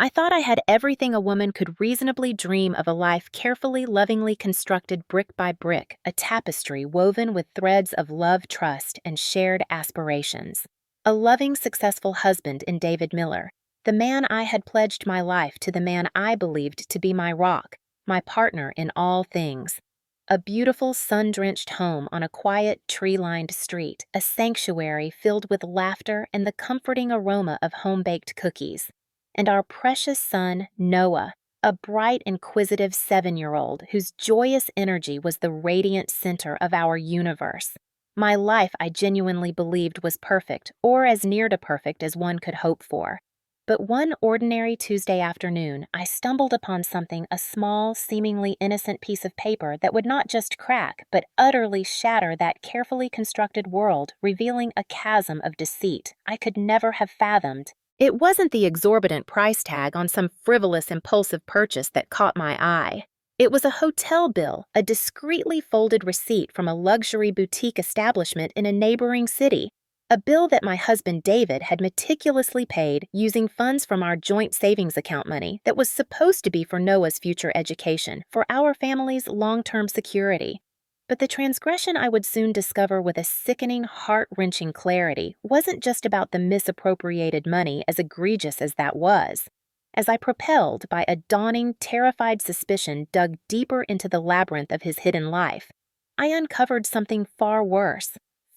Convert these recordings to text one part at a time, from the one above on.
I thought I had everything a woman could reasonably dream of, a life carefully, lovingly constructed brick by brick, a tapestry woven with threads of love, trust, and shared aspirations. A loving, successful husband in David Miller, the man I had pledged my life to, the man I believed to be my rock, my partner in all things. A beautiful, sun-drenched home on a quiet, tree-lined street, a sanctuary filled with laughter and the comforting aroma of home-baked cookies. And our precious son, Noah, a bright, inquisitive 7-year-old whose joyous energy was the radiant center of our universe. My life, I genuinely believed, was perfect, or as near to perfect as one could hope for. But one ordinary Tuesday afternoon, I stumbled upon something, a small, seemingly innocent piece of paper that would not just crack, but utterly shatter that carefully constructed world, revealing a chasm of deceit I could never have fathomed. It wasn't the exorbitant price tag on some frivolous, impulsive purchase that caught my eye. It was a hotel bill, a discreetly folded receipt from a luxury boutique establishment in a neighboring city. A bill that my husband David had meticulously paid using funds from our joint savings account money that was supposed to be for Noah's future education, for our family's long-term security. But the transgression, I would soon discover with a sickening, heart-wrenching clarity, wasn't just about the misappropriated money, as egregious as that was. As I propelled by a dawning, terrified suspicion dug deeper into the labyrinth of his hidden life, I uncovered something far worse,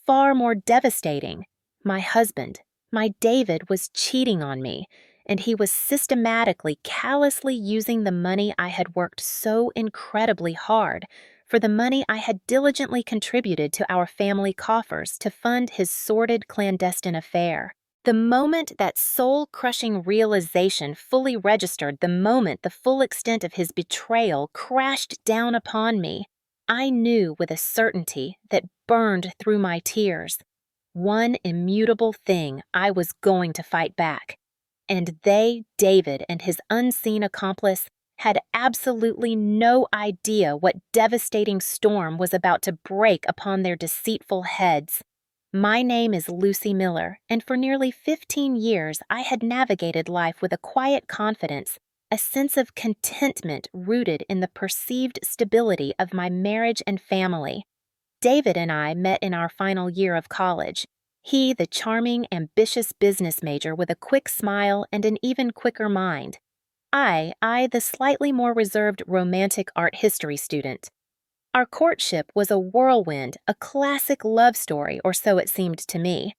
far more devastating. My husband, my David, was cheating on me, and he was systematically, callously using the money I had worked so incredibly hard, for the money I had diligently contributed to our family coffers, to fund his sordid, clandestine affair. The moment that soul-crushing realization fully registered, the moment the full extent of his betrayal crashed down upon me, I knew with a certainty that burned through my tears. One immutable thing: I was going to fight back. And they, David and his unseen accomplice, had absolutely no idea what devastating storm was about to break upon their deceitful heads. My name is Lucy Miller, and for nearly 15 years I had navigated life with a quiet confidence, a sense of contentment rooted in the perceived stability of my marriage and family. David and I met in our final year of college. He, the charming, ambitious business major with a quick smile and an even quicker mind. I, the slightly more reserved romantic art history student. Our courtship was a whirlwind, a classic love story, or so it seemed to me.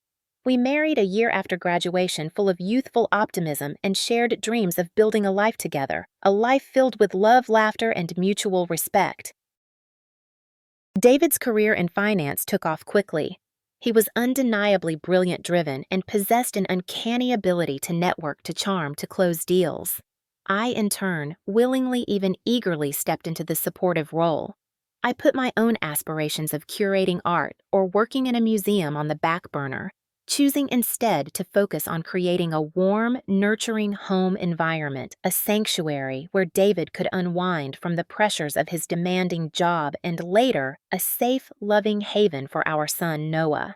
We married a year after graduation, full of youthful optimism and shared dreams of building a life together, a life filled with love, laughter, and mutual respect. David's career in finance took off quickly. He was undeniably brilliant-driven and possessed an uncanny ability to network, to charm, to close deals. I, in turn, willingly, even eagerly stepped into the supportive role. I put my own aspirations of curating art or working in a museum on the back burner, choosing instead to focus on creating a warm, nurturing home environment, a sanctuary where David could unwind from the pressures of his demanding job, and later, a safe, loving haven for our son Noah.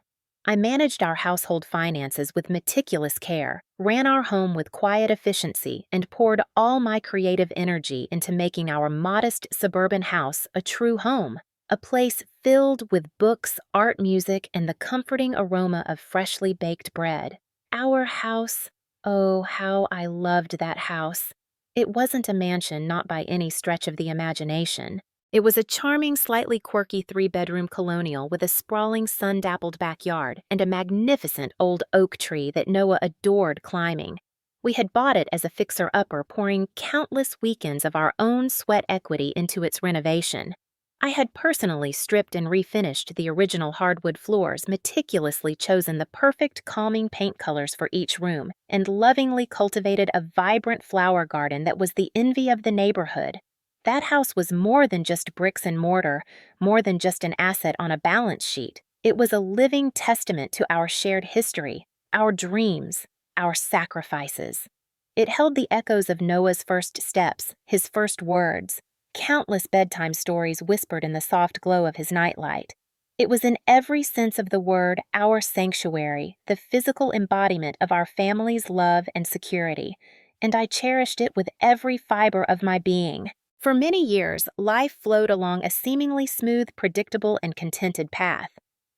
I managed our household finances with meticulous care, ran our home with quiet efficiency, and poured all my creative energy into making our modest suburban house a true home, a place filled with books, art, music, and the comforting aroma of freshly baked bread. Our house, oh, how I loved that house. It wasn't a mansion, not by any stretch of the imagination. It was a charming, slightly quirky 3-bedroom colonial with a sprawling, sun-dappled backyard and a magnificent old oak tree that Noah adored climbing. We had bought it as a fixer-upper, pouring countless weekends of our own sweat equity into its renovation. I had personally stripped and refinished the original hardwood floors, meticulously chosen the perfect calming paint colors for each room, and lovingly cultivated a vibrant flower garden that was the envy of the neighborhood. That house was more than just bricks and mortar, more than just an asset on a balance sheet. It was a living testament to our shared history, our dreams, our sacrifices. It held the echoes of Noah's first steps, his first words, countless bedtime stories whispered in the soft glow of his nightlight. It was in every sense of the word our sanctuary, the physical embodiment of our family's love and security. and I cherished it with every fiber of my being. For many years, life flowed along a seemingly smooth, predictable, and contented path.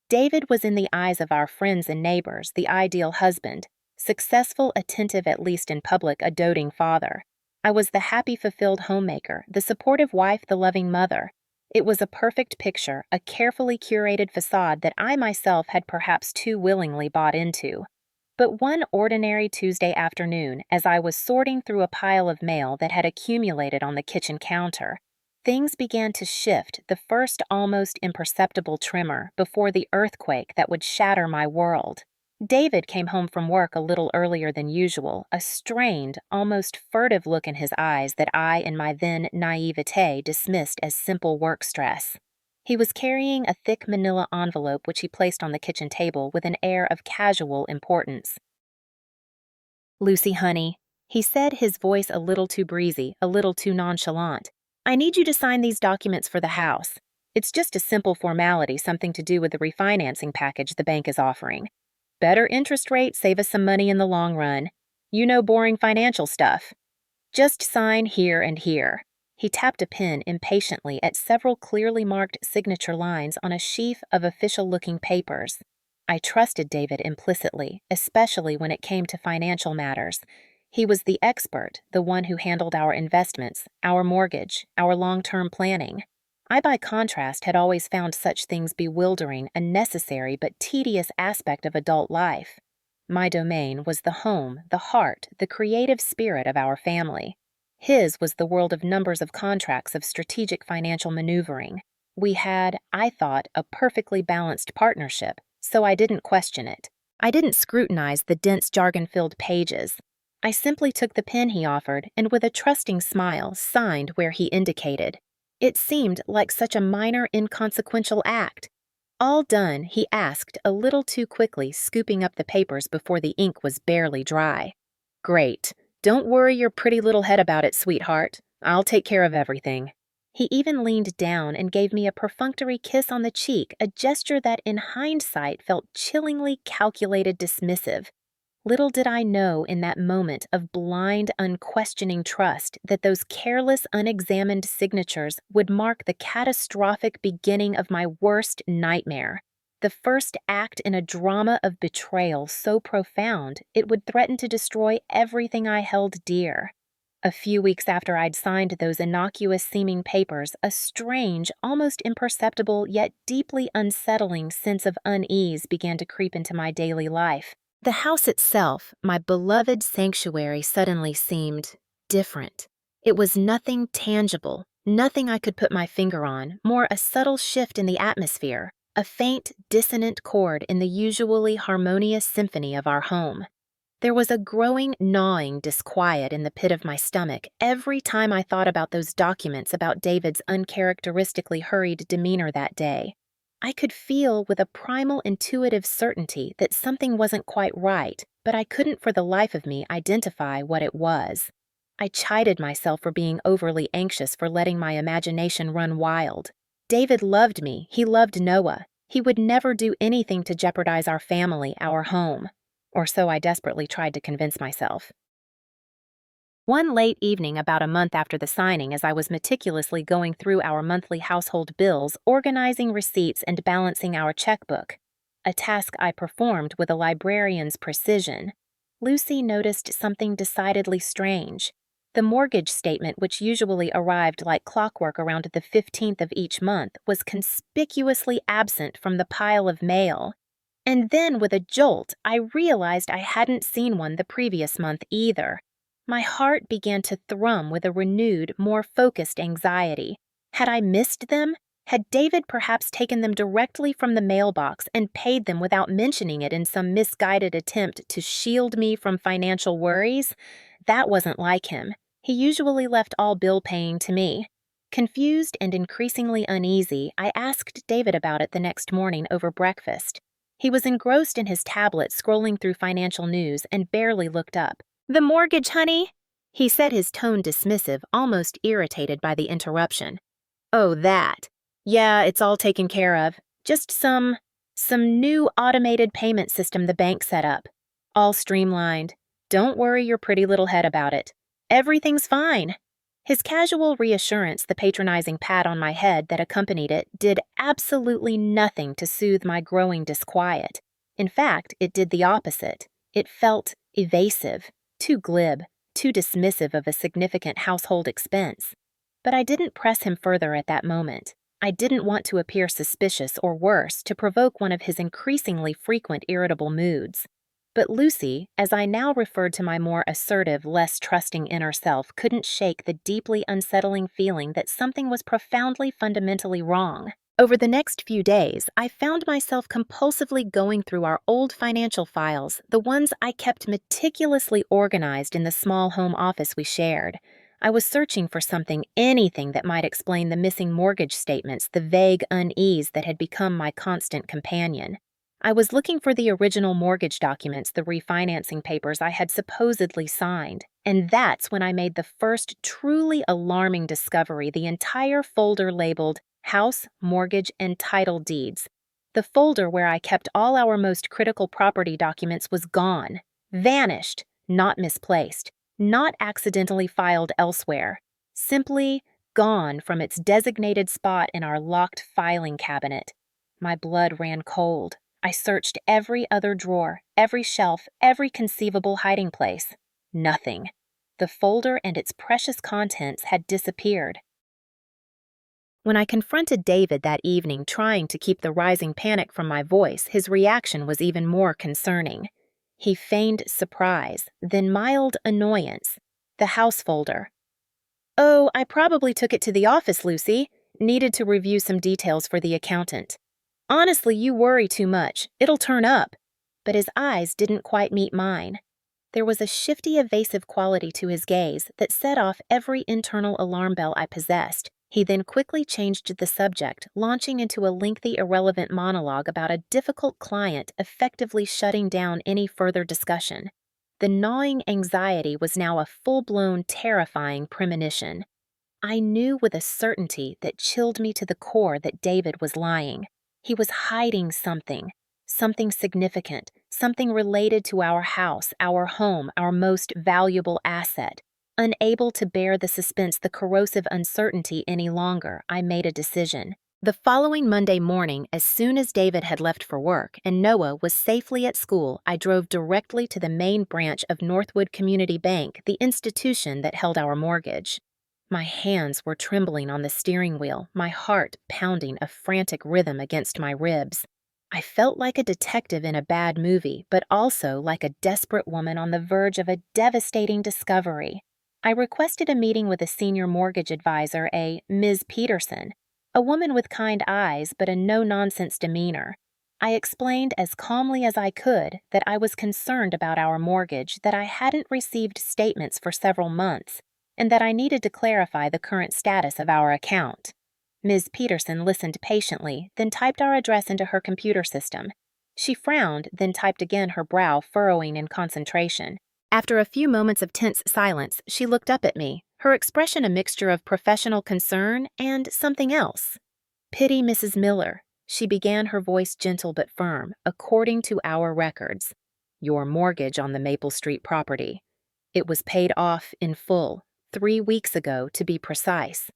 David was in the eyes of our friends and neighbors the ideal husband, successful, attentive at least in public, a doting father. I was the happy, fulfilled homemaker, the supportive wife, the loving mother. It was a perfect picture, a carefully curated facade that I myself had perhaps too willingly bought into. But one ordinary Tuesday afternoon, as I was sorting through a pile of mail that had accumulated on the kitchen counter, things began to shift, the first almost imperceptible tremor before the earthquake that would shatter my world. David came home from work a little earlier than usual, a strained, almost furtive look in his eyes that I, in my then naivete, dismissed as simple work stress. He was carrying a thick manila envelope which he placed on the kitchen table with an air of casual importance. "Lucy, honey," he said, his voice a little too breezy, a little too nonchalant, "I need you to sign these documents for the house. It's just a simple formality, something to do with the refinancing package the bank is offering. Better interest rate, save us some money in the long run. You know, boring financial stuff. Just sign here and here." He tapped a pen impatiently at several clearly marked signature lines on a sheaf of official-looking papers. I trusted David implicitly, especially when it came to financial matters. He was the expert, the one who handled our investments, our mortgage, our long-term planning. I, by contrast, had always found such things bewildering, a necessary but tedious aspect of adult life. My domain was the home, the heart, the creative spirit of our family. His was the world of numbers, of contracts, of strategic financial maneuvering. We had, I thought, a perfectly balanced partnership, so I didn't question it. I didn't scrutinize the dense jargon-filled pages. I simply took the pen he offered and with a trusting smile signed where he indicated. It seemed like such a minor, inconsequential act. All done, he asked a little too quickly, scooping up the papers before the ink was barely dry. "Great. Don't worry your pretty little head about it, sweetheart. I'll take care of everything." He even leaned down and gave me a perfunctory kiss on the cheek, a gesture that in hindsight felt chillingly calculated, dismissive. Little did I know in that moment of blind, unquestioning trust that those careless, unexamined signatures would mark the catastrophic beginning of my worst nightmare, the first act in a drama of betrayal so profound it would threaten to destroy everything I held dear. A few weeks after I'd signed those innocuous-seeming papers, a strange, almost imperceptible, yet deeply unsettling sense of unease began to creep into my daily life. The house itself, my beloved sanctuary, suddenly seemed different. It was nothing tangible, nothing I could put my finger on, more a subtle shift in the atmosphere, a faint, dissonant chord in the usually harmonious symphony of our home. There was a growing, gnawing disquiet in the pit of my stomach every time I thought about those documents, about David's uncharacteristically hurried demeanor that day. I could feel with a primal intuitive certainty that something wasn't quite right, but I couldn't for the life of me identify what it was. I chided myself for being overly anxious, for letting my imagination run wild. David loved me. He loved Noah. He would never do anything to jeopardize our family, our home. Or so I desperately tried to convince myself. One late evening, about a month after the signing, as I was meticulously going through our monthly household bills, organizing receipts, and balancing our checkbook, a task I performed with a librarian's precision, Lucy noticed something decidedly strange. The mortgage statement, which usually arrived like clockwork around the 15th of each month, was conspicuously absent from the pile of mail. And then, with a jolt, I realized I hadn't seen one the previous month either. My heart began to thrum with a renewed, more focused anxiety. Had I missed them? Had David perhaps taken them directly from the mailbox and paid them without mentioning it in some misguided attempt to shield me from financial worries? That wasn't like him. He usually left all bill paying to me. Confused and increasingly uneasy, I asked David about it the next morning over breakfast. He was engrossed in his tablet, scrolling through financial news, and barely looked up. "The mortgage, honey," he said, his tone dismissive, almost irritated by the interruption. "Oh, that. Yeah, it's all taken care of. Just some new automated payment system the bank set up. All streamlined. Don't worry your pretty little head about it. Everything's fine. His casual reassurance, the patronizing pat on my head that accompanied it, did absolutely nothing to soothe my growing disquiet. In fact, it did the opposite. It felt evasive, too glib, too dismissive of a significant household expense. But I didn't press him further at that moment. I didn't want to appear suspicious or worse to provoke one of his increasingly frequent irritable moods. But Lucy, as I now referred to my more assertive, less trusting inner self, couldn't shake the deeply unsettling feeling that something was profoundly fundamentally wrong. Over the next few days, I found myself compulsively going through our old financial files, the ones I kept meticulously organized in the small home office we shared. I was searching for something, anything that might explain the missing mortgage statements, the vague unease that had become my constant companion. I was looking for the original mortgage documents, the refinancing papers I had supposedly signed, and that's when I made the first truly alarming discovery: the entire folder labeled House, Mortgage, and Title Deeds. The folder where I kept all our most critical property documents was gone, vanished, not misplaced, not accidentally filed elsewhere, simply gone from its designated spot in our locked filing cabinet. My blood ran cold. I searched every other drawer, every shelf, every conceivable hiding place. Nothing. The folder and its precious contents had disappeared. When I confronted David that evening, trying to keep the rising panic from my voice, his reaction was even more concerning. He feigned surprise, then mild annoyance. The house folder. "Oh, I probably took it to the office, Lucy. Needed to review some details for the accountant. Honestly, you worry too much. It'll turn up." But his eyes didn't quite meet mine. There was a shifty, evasive quality to his gaze that set off every internal alarm bell I possessed. He then quickly changed the subject, launching into a lengthy, irrelevant monologue about a difficult client, effectively shutting down any further discussion. The gnawing anxiety was now a full-blown, terrifying premonition. I knew with a certainty that chilled me to the core that David was lying. He was hiding something significant, something related to our house, our home, our most valuable asset. Unable to bear the suspense, the corrosive uncertainty any longer, I made a decision. The following Monday morning, as soon as David had left for work and Noah was safely at school, I drove directly to the main branch of Northwood Community Bank, the institution that held our mortgage. My hands were trembling on the steering wheel, my heart pounding a frantic rhythm against my ribs. I felt like a detective in a bad movie, but also like a desperate woman on the verge of a devastating discovery. I requested a meeting with a senior mortgage advisor, a Ms. Peterson, a woman with kind eyes but a no-nonsense demeanor. I explained as calmly as I could that I was concerned about our mortgage, that I hadn't received statements for several months, and that I needed to clarify the current status of our account. Ms. Peterson listened patiently, then typed our address into her computer system. She frowned, then typed again, her brow furrowing in concentration. After a few moments of tense silence, she looked up at me, her expression a mixture of professional concern and something else. "Pity Mrs. Miller," she began, her voice gentle but firm, "according to our records. Your mortgage on the Maple Street property. It was paid off in full, 3 weeks ago to be precise."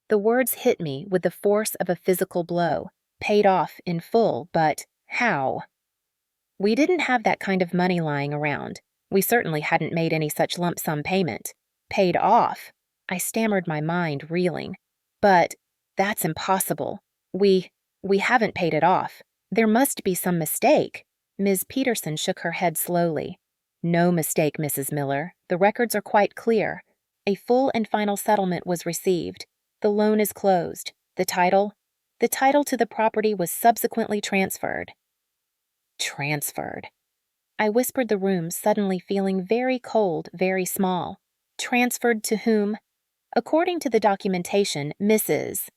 The words hit me with the force of a physical blow. Paid off in full, but how? We didn't have that kind of money lying around. We certainly hadn't made any such lump sum payment. Paid off? I stammered, my mind reeling. But that's impossible. We haven't paid it off. There must be some mistake. Ms. Peterson shook her head slowly. "No mistake, Mrs. Miller. The records are quite clear. A full and final settlement was received. The loan is closed. The title to the property was subsequently transferred." Transferred. I whispered the room, suddenly feeling very cold, very small. Transferred to whom? According to the documentation, Mrs.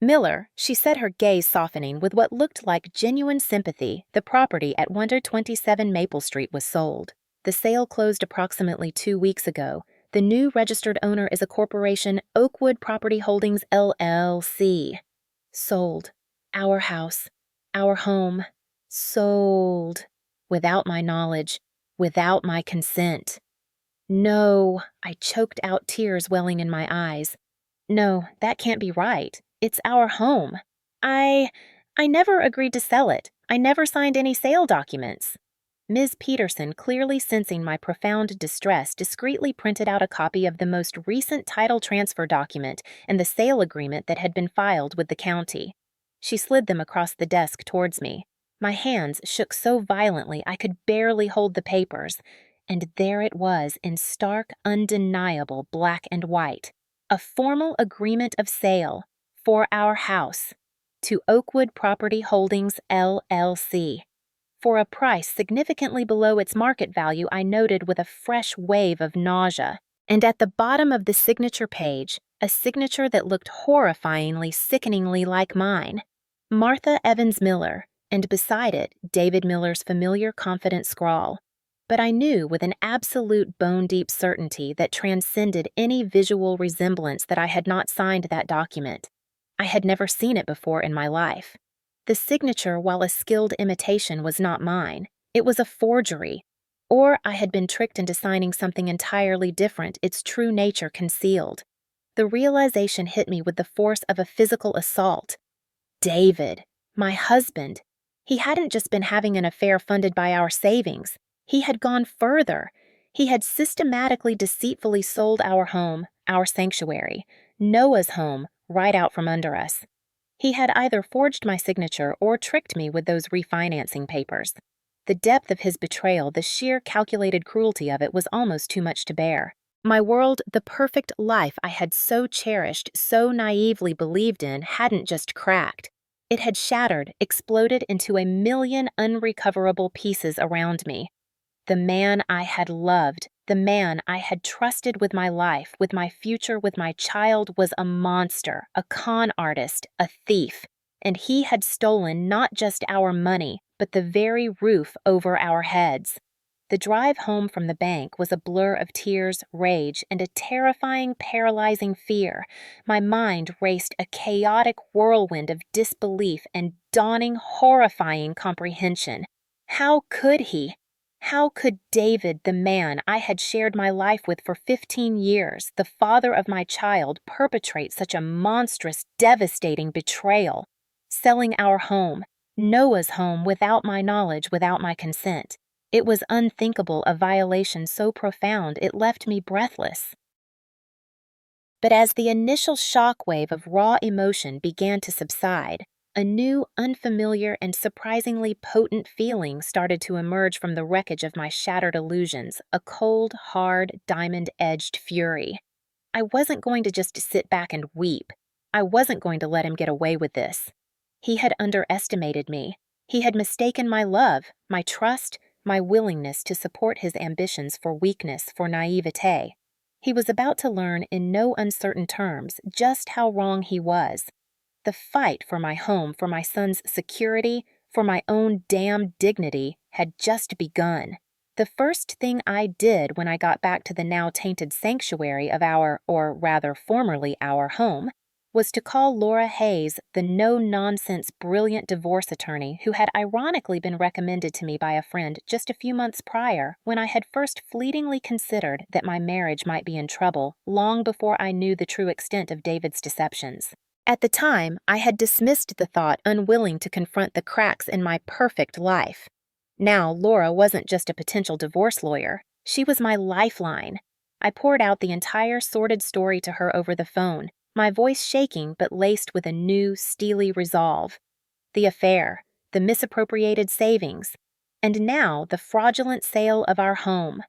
Miller, she said, her gaze softening with what looked like genuine sympathy. The property at 127 Maple Street was sold. The sale closed approximately 2 weeks ago. The new registered owner is a corporation, Oakwood Property Holdings, LLC. Sold. Our house. Our home. Sold. Without my knowledge. Without my consent. No, I choked out, tears welling in my eyes. No, that can't be right. It's our home. I I never agreed to sell it. I never signed any sale documents. Ms. Peterson, clearly sensing my profound distress, discreetly printed out a copy of the most recent title transfer document and the sale agreement that had been filed with the county. She slid them across the desk towards me. My hands shook so violently I could barely hold the papers, and there it was in stark, undeniable black and white. A formal agreement of sale for our house to Oakwood Property Holdings, LLC. For a price significantly below its market value, I noted with a fresh wave of nausea. And at the bottom of the signature page, a signature that looked horrifyingly, sickeningly like mine. Martha Evans Miller, and beside it, David Miller's familiar confident scrawl. But I knew with an absolute bone-deep certainty that transcended any visual resemblance that I had not signed that document. I had never seen it before in my life. The signature, while a skilled imitation, was not mine. It was a forgery. Or I had been tricked into signing something entirely different, its true nature concealed. The realization hit me with the force of a physical assault. David, my husband. He hadn't just been having an affair funded by our savings. He had gone further. He had systematically, deceitfully sold our home, our sanctuary, Noah's home, right out from under us. He had either forged my signature or tricked me with those refinancing papers. The depth of his betrayal, the sheer calculated cruelty of it, was almost too much to bear. My world, the perfect life I had so cherished, so naively believed in, hadn't just cracked. It had shattered, exploded into a million unrecoverable pieces around me. The man I had loved, the man I had trusted with my life, with my future, with my child, was a monster, a con artist, a thief. And he had stolen not just our money, but the very roof over our heads. The drive home from the bank was a blur of tears, rage, and a terrifying, paralyzing fear. My mind raced a chaotic whirlwind of disbelief and dawning, horrifying comprehension. How could he? How could David, the man I had shared my life with for 15 years, the father of my child, perpetrate such a monstrous, devastating betrayal? Selling our home, Noah's home, without my knowledge, without my consent. It was unthinkable, a violation so profound it left me breathless. But as the initial shockwave of raw emotion began to subside, a new, unfamiliar, and surprisingly potent feeling started to emerge from the wreckage of my shattered illusions, a cold, hard, diamond-edged fury. I wasn't going to just sit back and weep. I wasn't going to let him get away with this. He had underestimated me. He had mistaken my love, my trust, my willingness to support his ambitions for weakness, for naivete. He was about to learn in no uncertain terms just how wrong he was. The fight for my home, for my son's security, for my own damn dignity had just begun. The first thing I did when I got back to the now tainted sanctuary of our, or rather formerly our home, was to call Laura Hayes, the no-nonsense, brilliant divorce attorney who had ironically been recommended to me by a friend just a few months prior when I had first fleetingly considered that my marriage might be in trouble long before I knew the true extent of David's deceptions. At the time, I had dismissed the thought, unwilling to confront the cracks in my perfect life. Now, Laura wasn't just a potential divorce lawyer. She was my lifeline. I poured out the entire sordid story to her over the phone, my voice shaking but laced with a new, steely resolve. The affair, the misappropriated savings, and now the fraudulent sale of our home.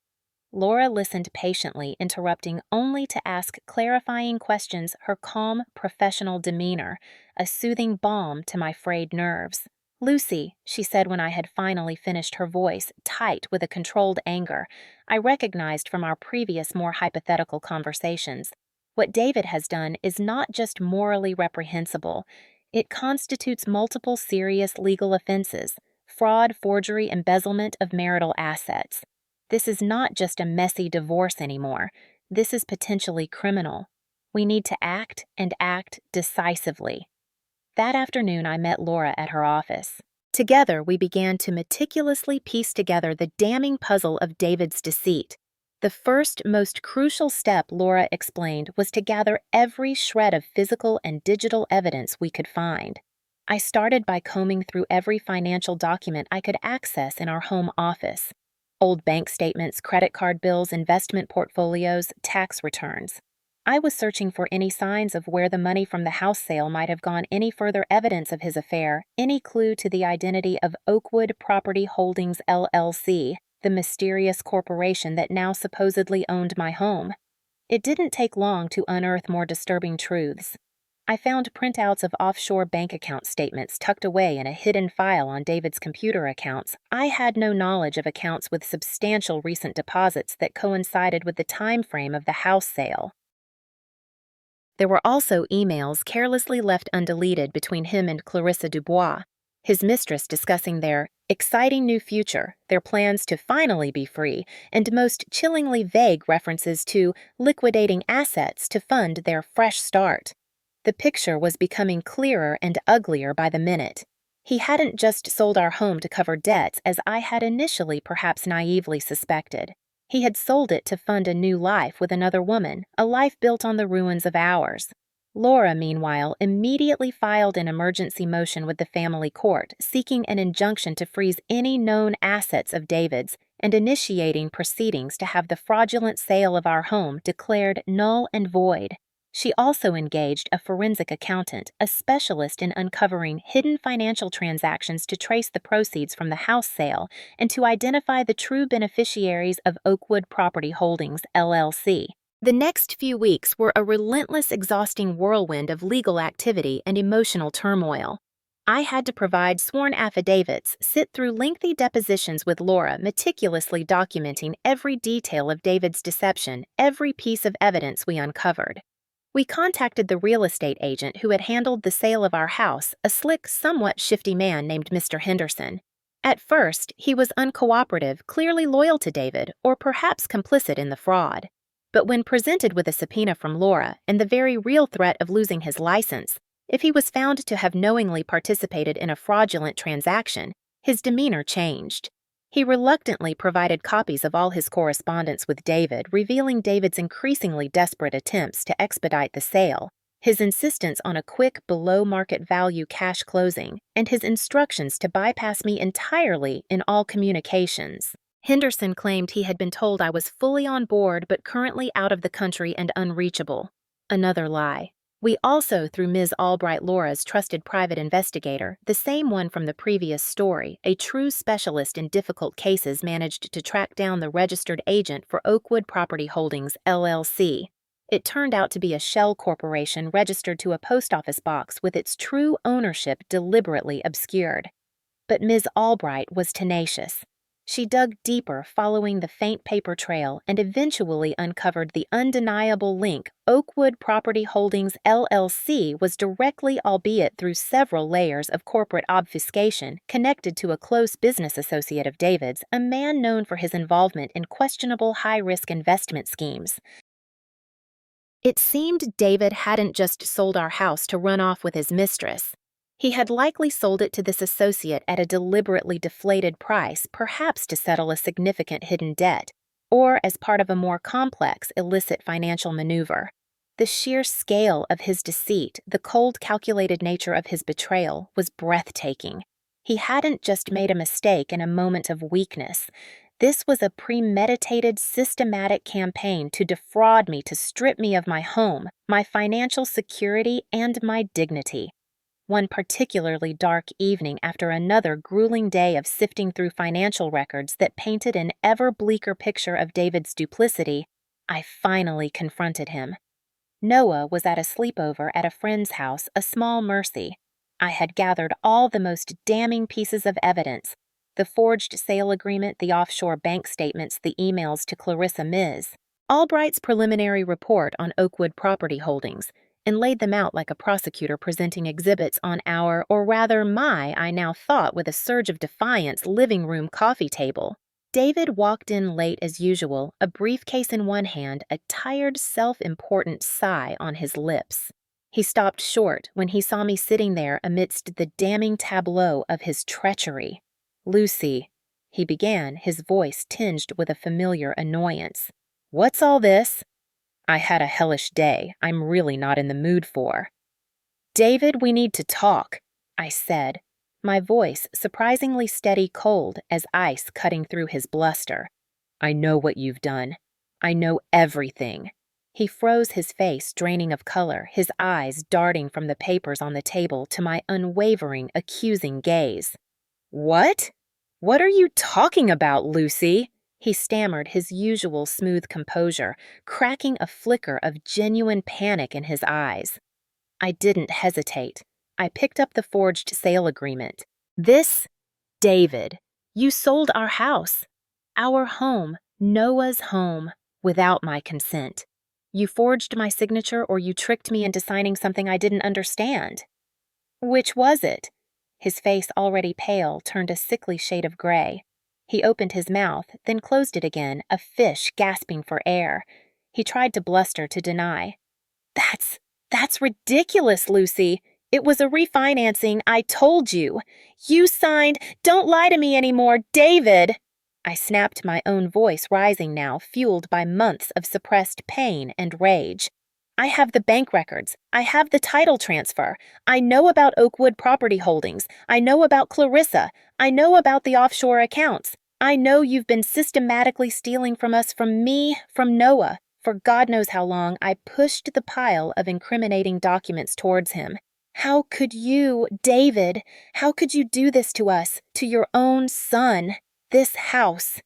Laura listened patiently, interrupting only to ask clarifying questions, her calm, professional demeanor, a soothing balm to my frayed nerves. "Lucy," she said when I had finally finished, her voice tight with a controlled anger I recognized from our previous, more hypothetical conversations. "What David has done is not just morally reprehensible. It constitutes multiple serious legal offenses: fraud, forgery, embezzlement of marital assets. This is not just a messy divorce anymore. This is potentially criminal. We need to act, and act decisively." That afternoon, I met Laura at her office. Together, we began to meticulously piece together the damning puzzle of David's deceit. The first, most crucial step, Laura explained, was to gather every shred of physical and digital evidence we could find. I started by combing through every financial document I could access in our home office: old bank statements, credit card bills, investment portfolios, tax returns. I was searching for any signs of where the money from the house sale might have gone, any further evidence of his affair, any clue to the identity of Oakwood Property Holdings LLC, the mysterious corporation that now supposedly owned my home. It didn't take long to unearth more disturbing truths. I found printouts of offshore bank account statements tucked away in a hidden file on David's computer accounts. I had no knowledge of accounts with substantial recent deposits that coincided with the time frame of the house sale. There were also emails carelessly left undeleted between him and Clarissa Dubois, his mistress, discussing their exciting new future, their plans to finally be free, and most chillingly vague references to liquidating assets to fund their fresh start. The picture was becoming clearer and uglier by the minute. He hadn't just sold our home to cover debts, as I had initially perhaps naively suspected. He had sold it to fund a new life with another woman, a life built on the ruins of ours. Laura, meanwhile, immediately filed an emergency motion with the family court, seeking an injunction to freeze any known assets of David's and initiating proceedings to have the fraudulent sale of our home declared null and void. She also engaged a forensic accountant, a specialist in uncovering hidden financial transactions, to trace the proceeds from the house sale and to identify the true beneficiaries of Oakwood Property Holdings, LLC. The next few weeks were a relentless, exhausting whirlwind of legal activity and emotional turmoil. I had to provide sworn affidavits, sit through lengthy depositions with Laura, meticulously documenting every detail of David's deception, every piece of evidence we uncovered. We contacted the real estate agent who had handled the sale of our house, a slick, somewhat shifty man named Mr. Henderson. At first, he was uncooperative, clearly loyal to David, or perhaps complicit in the fraud. But when presented with a subpoena from Laura and the very real threat of losing his license if he was found to have knowingly participated in a fraudulent transaction, his demeanor changed. He reluctantly provided copies of all his correspondence with David, revealing David's increasingly desperate attempts to expedite the sale, his insistence on a quick, below-market value cash closing, and his instructions to bypass me entirely in all communications. Henderson claimed he had been told I was fully on board but currently out of the country and unreachable. Another lie. We also, through Ms. Albright, Laura's trusted private investigator, the same one from the previous story, a true specialist in difficult cases, managed to track down the registered agent for Oakwood Property Holdings, LLC. It turned out to be a shell corporation registered to a post office box with its true ownership deliberately obscured. But Ms. Albright was tenacious. She dug deeper, following the faint paper trail, and eventually uncovered the undeniable link. Oakwood Property Holdings, LLC was directly, albeit through several layers of corporate obfuscation, connected to a close business associate of David's, a man known for his involvement in questionable high-risk investment schemes. It seemed David hadn't just sold our house to run off with his mistress. He had likely sold it to this associate at a deliberately deflated price, perhaps to settle a significant hidden debt, or as part of a more complex, illicit financial maneuver. The sheer scale of his deceit, the cold, calculated nature of his betrayal, was breathtaking. He hadn't just made a mistake in a moment of weakness. This was a premeditated, systematic campaign to defraud me, to strip me of my home, my financial security, and my dignity. One particularly dark evening, after another grueling day of sifting through financial records that painted an ever bleaker picture of David's duplicity, I finally confronted him. Noah was at a sleepover at a friend's house, a small mercy. I had gathered all the most damning pieces of evidence: the forged sale agreement, the offshore bank statements, the emails to Clarissa Ms. Albright's preliminary report on Oakwood Property Holdings, and laid them out like a prosecutor presenting exhibits on our, or rather my, I now thought with a surge of defiance, living room coffee table. David walked in late as usual, a briefcase in one hand, a tired, self-important sigh on his lips. He stopped short when he saw me sitting there amidst the damning tableau of his treachery. "Lucy," he began, his voice tinged with a familiar annoyance. "What's all this?" "I had a hellish day I'm really not in the mood for." "David, we need to talk," I said, my voice surprisingly steady cold as ice cutting through his bluster. "I know what you've done. I know everything." He froze, his face draining of color, his eyes darting from the papers on the table to my unwavering, accusing gaze. "What? What are you talking about, Lucy?" He stammered, his usual smooth composure, cracking a flicker of genuine panic in his eyes. I didn't hesitate. I picked up the forged sale agreement. "This, David, you sold our house, our home, Noah's home, without my consent. You forged my signature or you tricked me into signing something I didn't understand." "Which was it?" His face, already pale, turned a sickly shade of gray. He opened his mouth, then closed it again, a fish gasping for air. He tried to bluster, to deny. That's ridiculous, Lucy. It was a refinancing, I told you. You signed, don't lie to me anymore, David!" I snapped, my own voice rising now, fueled by months of suppressed pain and rage. "I have the bank records. I have the title transfer. I know about Oakwood Property Holdings. I know about Clarissa. I know about the offshore accounts. I know you've been systematically stealing from us, from me, from Noah. For God knows how long, I pushed the pile of incriminating documents towards him. How could you, David, how could you do this to us, to your own son? This house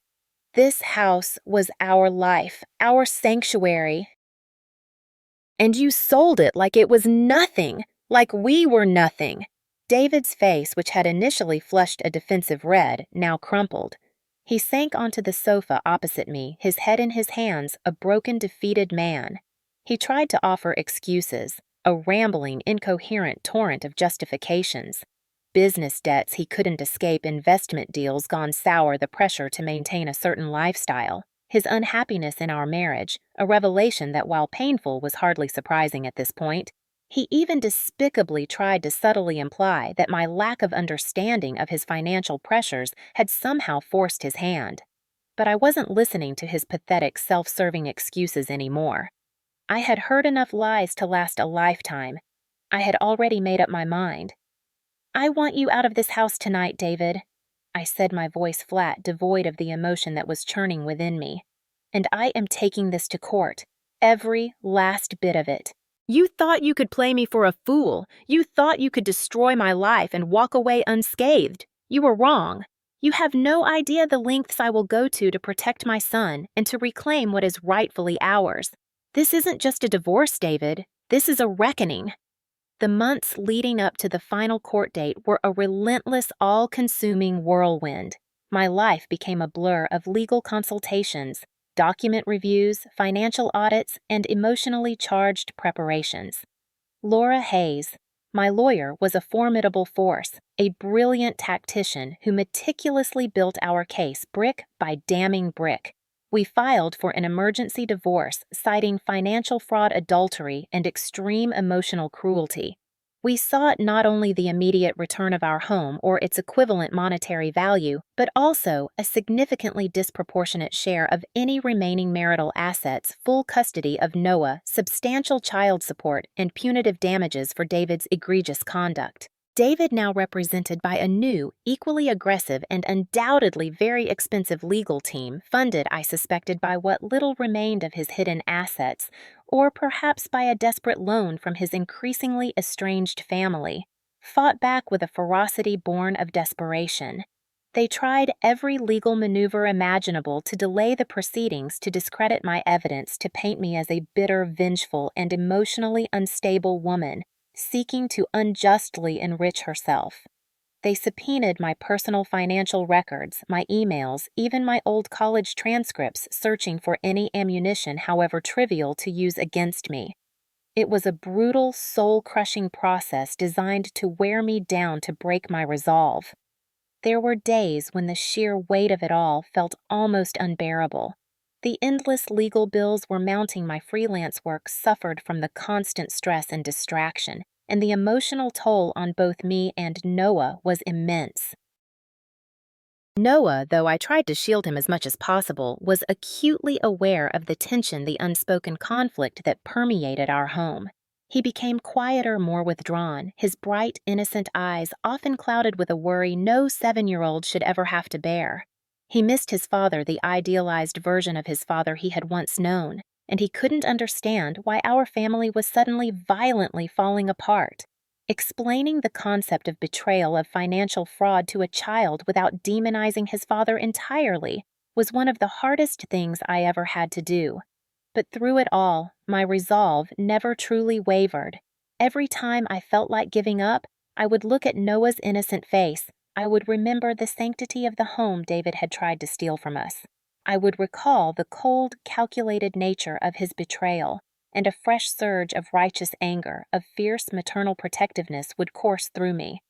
was our life, our sanctuary. And you sold it like it was nothing, like we were nothing." David's face, which had initially flushed a defensive red, now crumpled. He sank onto the sofa opposite me, his head in his hands, a broken, defeated man. He tried to offer excuses, a rambling, incoherent torrent of justifications. Business debts he couldn't escape, investment deals gone sour, the pressure to maintain a certain lifestyle. His unhappiness in our marriage, a revelation that, while painful, was hardly surprising at this point. He even despicably tried to subtly imply that my lack of understanding of his financial pressures had somehow forced his hand. But I wasn't listening to his pathetic, self-serving excuses anymore. I had heard enough lies to last a lifetime. I had already made up my mind. "I want you out of this house tonight, David," I said, my voice flat, devoid of the emotion that was churning within me. "And I am taking this to court. Every last bit of it. You thought you could play me for a fool. You thought you could destroy my life and walk away unscathed. You were wrong. You have no idea the lengths I will go to protect my son and to reclaim what is rightfully ours. This isn't just a divorce, David. This is a reckoning." The months leading up to the final court date were a relentless, all-consuming whirlwind. My life became a blur of legal consultations, document reviews, financial audits, and emotionally charged preparations. Laura Hayes, my lawyer, was a formidable force, a brilliant tactician who meticulously built our case brick by damning brick. We filed for an emergency divorce, citing financial fraud, adultery, and extreme emotional cruelty. We sought not only the immediate return of our home or its equivalent monetary value, but also a significantly disproportionate share of any remaining marital assets, full custody of Noah, substantial child support, and punitive damages for David's egregious conduct. David, now represented by a new, equally aggressive, and undoubtedly very expensive legal team, funded, I suspected, by what little remained of his hidden assets, or perhaps by a desperate loan from his increasingly estranged family, fought back with a ferocity born of desperation. They tried every legal maneuver imaginable to delay the proceedings, to discredit my evidence, to paint me as a bitter, vengeful, and emotionally unstable woman, seeking to unjustly enrich herself. They subpoenaed my personal financial records, my emails, even my old college transcripts, searching for any ammunition, however trivial, to use against me. It was a brutal, soul-crushing process designed to wear me down, to break my resolve. There were days when the sheer weight of it all felt almost unbearable. The endless legal bills were mounting. My freelance work suffered from the constant stress and distraction, and the emotional toll on both me and Noah was immense. Noah, though I tried to shield him as much as possible, was acutely aware of the tension, the unspoken conflict that permeated our home. He became quieter, more withdrawn, his bright, innocent eyes often clouded with a worry no 7-year-old should ever have to bear. He missed his father, the idealized version of his father he had once known, and he couldn't understand why our family was suddenly violently falling apart. Explaining the concept of betrayal, of financial fraud to a child without demonizing his father entirely was one of the hardest things I ever had to do. But through it all, my resolve never truly wavered. Every time I felt like giving up, I would look at Noah's innocent face. I would remember the sanctity of the home David had tried to steal from us. I would recall the cold, calculated nature of his betrayal, and a fresh surge of righteous anger, of fierce maternal protectiveness would course through me.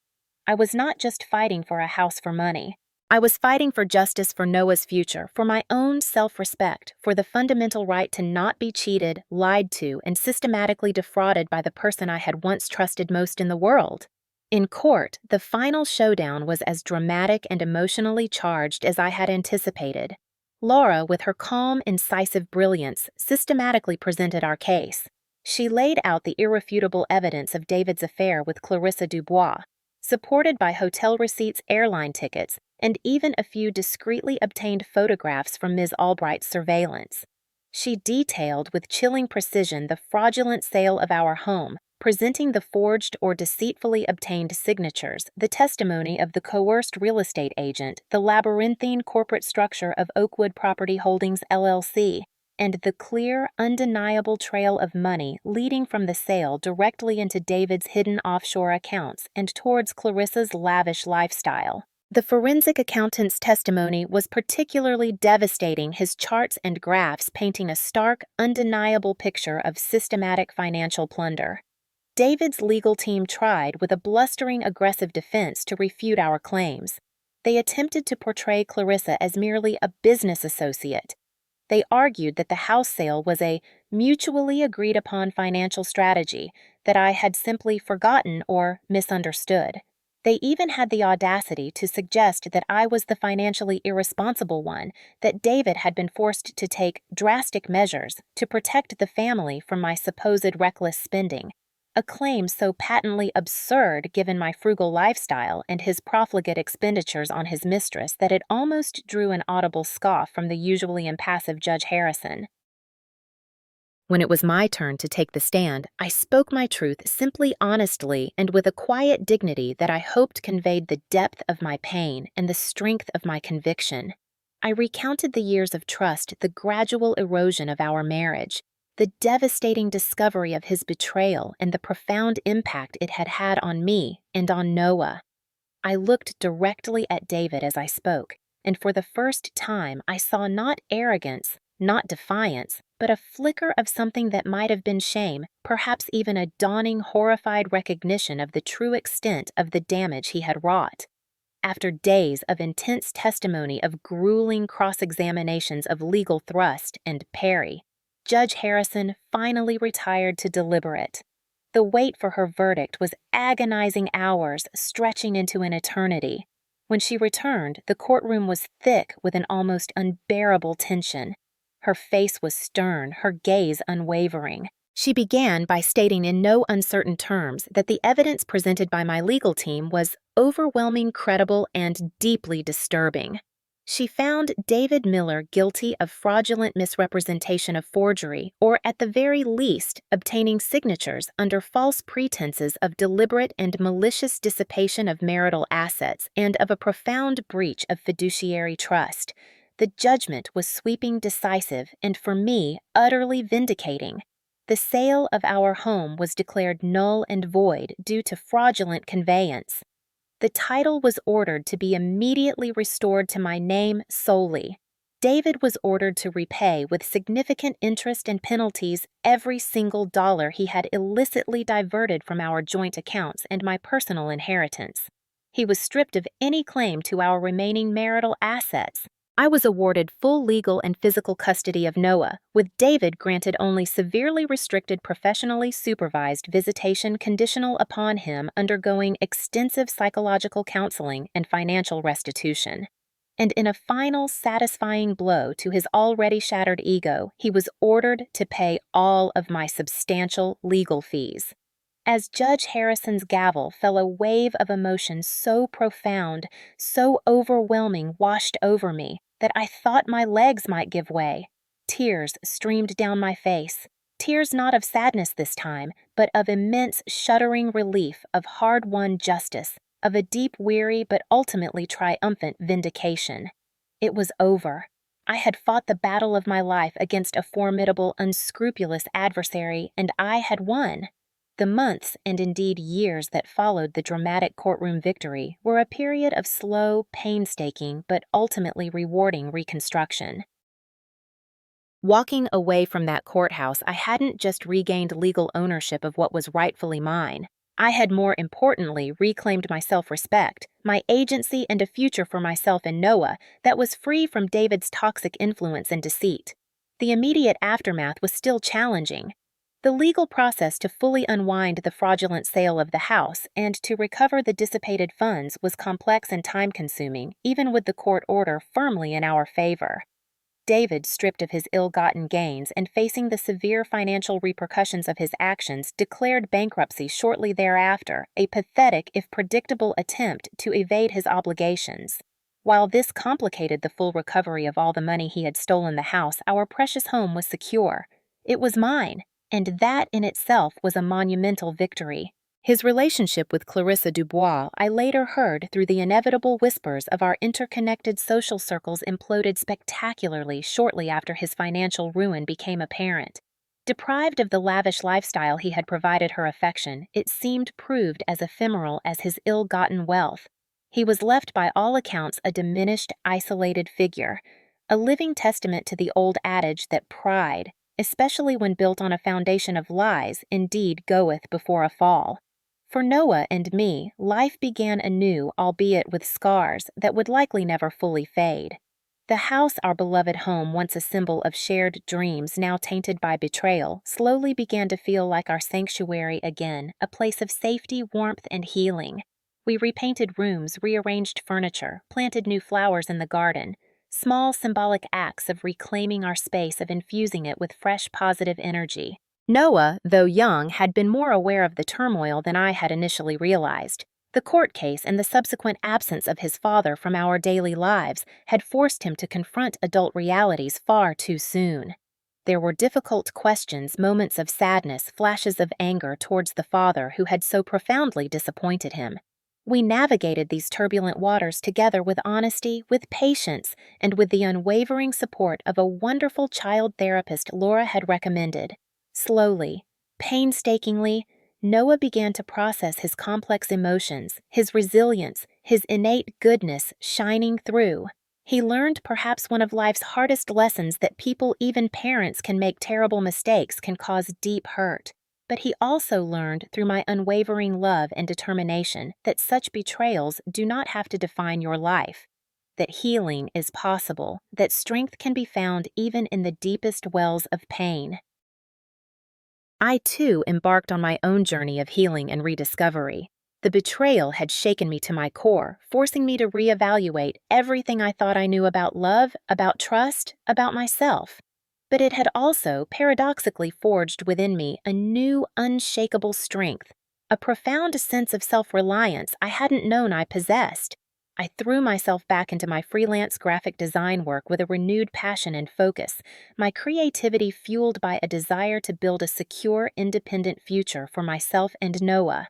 I was not just fighting for a house for money. I was fighting for justice, for Noah's future, for my own self-respect, for the fundamental right to not be cheated, lied to, and systematically defrauded by the person I had once trusted most in the world. In court, the final showdown was as dramatic and emotionally charged as I had anticipated. Laura, with her calm, incisive brilliance, systematically presented our case. She laid out the irrefutable evidence of David's affair with Clarissa Dubois, supported by hotel receipts, airline tickets, and even a few discreetly obtained photographs from Ms. Albright's surveillance. She detailed with chilling precision the fraudulent sale of our home, presenting the forged or deceitfully obtained signatures, the testimony of the coerced real estate agent, the labyrinthine corporate structure of Oakwood Property Holdings, LLC, and the clear, undeniable trail of money leading from the sale directly into David's hidden offshore accounts and towards Clarissa's lavish lifestyle. The forensic accountant's testimony was particularly devastating, his charts and graphs painting a stark, undeniable picture of systematic financial plunder. David's legal team tried, with a blustering, aggressive defense, to refute our claims. They attempted to portray Clarissa as merely a business associate. They argued that the house sale was a mutually agreed-upon financial strategy that I had simply forgotten or misunderstood. They even had the audacity to suggest that I was the financially irresponsible one, that David had been forced to take drastic measures to protect the family from my supposed reckless spending. A claim so patently absurd given my frugal lifestyle and his profligate expenditures on his mistress that it almost drew an audible scoff from the usually impassive Judge Harrison. When it was my turn to take the stand, I spoke my truth simply, honestly, and with a quiet dignity that I hoped conveyed the depth of my pain and the strength of my conviction. I recounted the years of trust, the gradual erosion of our marriage, the devastating discovery of his betrayal, and the profound impact it had had on me and on Noah. I looked directly at David as I spoke, and for the first time I saw not arrogance, not defiance, but a flicker of something that might have been shame, perhaps even a dawning, horrified recognition of the true extent of the damage he had wrought. After days of intense testimony, of grueling cross-examinations, of legal thrust and parry, Judge Harrison finally retired to deliberate. The wait for her verdict was agonizing hours, stretching into an eternity. When she returned, the courtroom was thick with an almost unbearable tension. Her face was stern, her gaze unwavering. She began by stating in no uncertain terms that the evidence presented by my legal team was overwhelming, credible, and deeply disturbing. She found David Miller guilty of fraudulent misrepresentation of forgery, or at the very least, obtaining signatures under false pretenses of deliberate and malicious dissipation of marital assets and of a profound breach of fiduciary trust. The judgment was sweeping, decisive, and for me, utterly vindicating. The sale of our home was declared null and void due to fraudulent conveyance. The title was ordered to be immediately restored to my name solely. David was ordered to repay with significant interest and penalties every single dollar he had illicitly diverted from our joint accounts and my personal inheritance. He was stripped of any claim to our remaining marital assets. I was awarded full legal and physical custody of Noah, with David granted only severely restricted professionally supervised visitation conditional upon him undergoing extensive psychological counseling and financial restitution. And in a final satisfying blow to his already shattered ego, he was ordered to pay all of my substantial legal fees. As Judge Harrison's gavel fell, a wave of emotion so profound, so overwhelming washed over me that I thought my legs might give way. Tears streamed down my face. Tears not of sadness this time, but of immense shuddering relief of hard-won justice, of a deep weary but ultimately triumphant vindication. It was over. I had fought the battle of my life against a formidable, unscrupulous adversary, and I had won. The months, and indeed years, that followed the dramatic courtroom victory were a period of slow, painstaking, but ultimately rewarding reconstruction. Walking away from that courthouse, I hadn't just regained legal ownership of what was rightfully mine. I had more importantly reclaimed my self-respect, my agency, and a future for myself and Noah that was free from David's toxic influence and deceit. The immediate aftermath was still challenging. The legal process to fully unwind the fraudulent sale of the house and to recover the dissipated funds was complex and time-consuming, even with the court order firmly in our favor. David, stripped of his ill-gotten gains and facing the severe financial repercussions of his actions, declared bankruptcy shortly thereafter, a pathetic if predictable attempt to evade his obligations. While this complicated the full recovery of all the money he had stolen the house, our precious home was secure. It was mine, and that in itself was a monumental victory. His relationship with Clarissa Dubois, I later heard through the inevitable whispers of our interconnected social circles, imploded spectacularly shortly after his financial ruin became apparent. Deprived of the lavish lifestyle he had provided her affection, it seemed proved as ephemeral as his ill-gotten wealth. He was left by all accounts a diminished, isolated figure, a living testament to the old adage that pride, especially when built on a foundation of lies, indeed goeth before a fall. For Noah and me, life began anew, albeit with scars that would likely never fully fade. The house, our beloved home, once a symbol of shared dreams, now tainted by betrayal, slowly began to feel like our sanctuary again, a place of safety, warmth, and healing. We repainted rooms, rearranged furniture, planted new flowers in the garden, small symbolic acts of reclaiming our space, of infusing it with fresh positive energy. Noah, though young, had been more aware of the turmoil than I had initially realized. The court case and the subsequent absence of his father from our daily lives had forced him to confront adult realities far too soon. There were difficult questions, moments of sadness, flashes of anger towards the father who had so profoundly disappointed him. We navigated these turbulent waters together with honesty, with patience, and with the unwavering support of a wonderful child therapist Laura had recommended. Slowly, painstakingly, Noah began to process his complex emotions, his resilience, his innate goodness shining through. He learned perhaps one of life's hardest lessons, that people, even parents, can make terrible mistakes, can cause deep hurt. But he also learned through my unwavering love and determination that such betrayals do not have to define your life, that healing is possible, that strength can be found even in the deepest wells of pain. I, too, embarked on my own journey of healing and rediscovery. The betrayal had shaken me to my core, forcing me to reevaluate everything I thought I knew about love, about trust, about myself. But it had also, paradoxically, forged within me a new, unshakable strength, a profound sense of self-reliance I hadn't known I possessed. I threw myself back into my freelance graphic design work with a renewed passion and focus, my creativity fueled by a desire to build a secure, independent future for myself and Noah.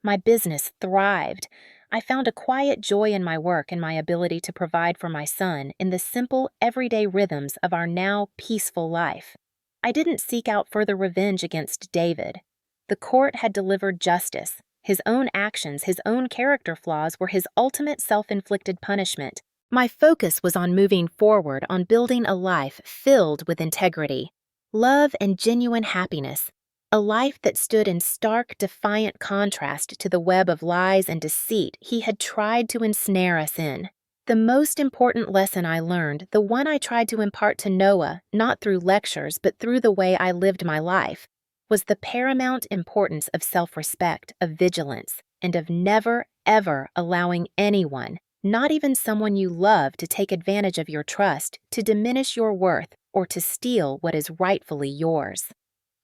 My business thrived. I found a quiet joy in my work and my ability to provide for my son in the simple, everyday rhythms of our now peaceful life. I didn't seek out further revenge against David. The court had delivered justice. His own actions, his own character flaws were his ultimate self-inflicted punishment. My focus was on moving forward, on building a life filled with integrity, love, and genuine happiness. A life that stood in stark, defiant contrast to the web of lies and deceit he had tried to ensnare us in. The most important lesson I learned, the one I tried to impart to Noah, not through lectures but through the way I lived my life, was the paramount importance of self-respect, of vigilance, and of never, ever allowing anyone, not even someone you love, to take advantage of your trust, to diminish your worth, or to steal what is rightfully yours.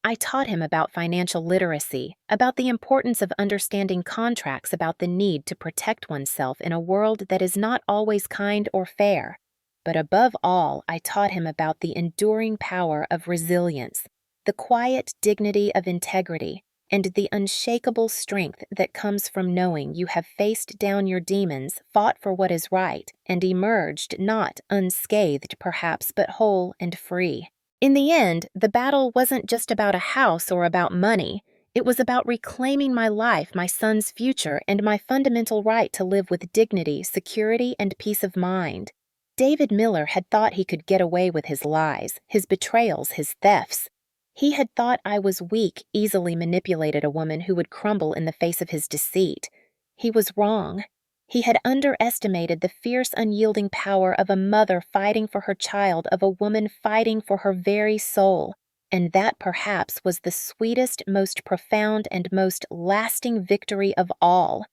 I taught him about financial literacy, about the importance of understanding contracts, about the need to protect oneself in a world that is not always kind or fair. But above all, I taught him about the enduring power of resilience, the quiet dignity of integrity, and the unshakable strength that comes from knowing you have faced down your demons, fought for what is right, and emerged not unscathed perhaps, but whole and free. In the end, the battle wasn't just about a house or about money. It was about reclaiming my life, my son's future, and my fundamental right to live with dignity, security, and peace of mind. David Miller had thought he could get away with his lies, his betrayals, his thefts. He had thought I was weak, easily manipulated, a woman who would crumble in the face of his deceit. He was wrong. He had underestimated the fierce, unyielding power of a mother fighting for her child, of a woman fighting for her very soul. And that perhaps was the sweetest, most profound, and most lasting victory of all.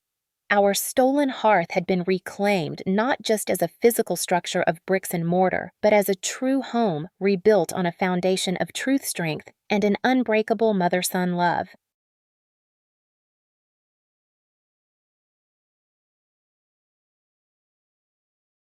Our stolen hearth had been reclaimed not just as a physical structure of bricks and mortar, but as a true home rebuilt on a foundation of truth, strength, and an unbreakable mother-son love.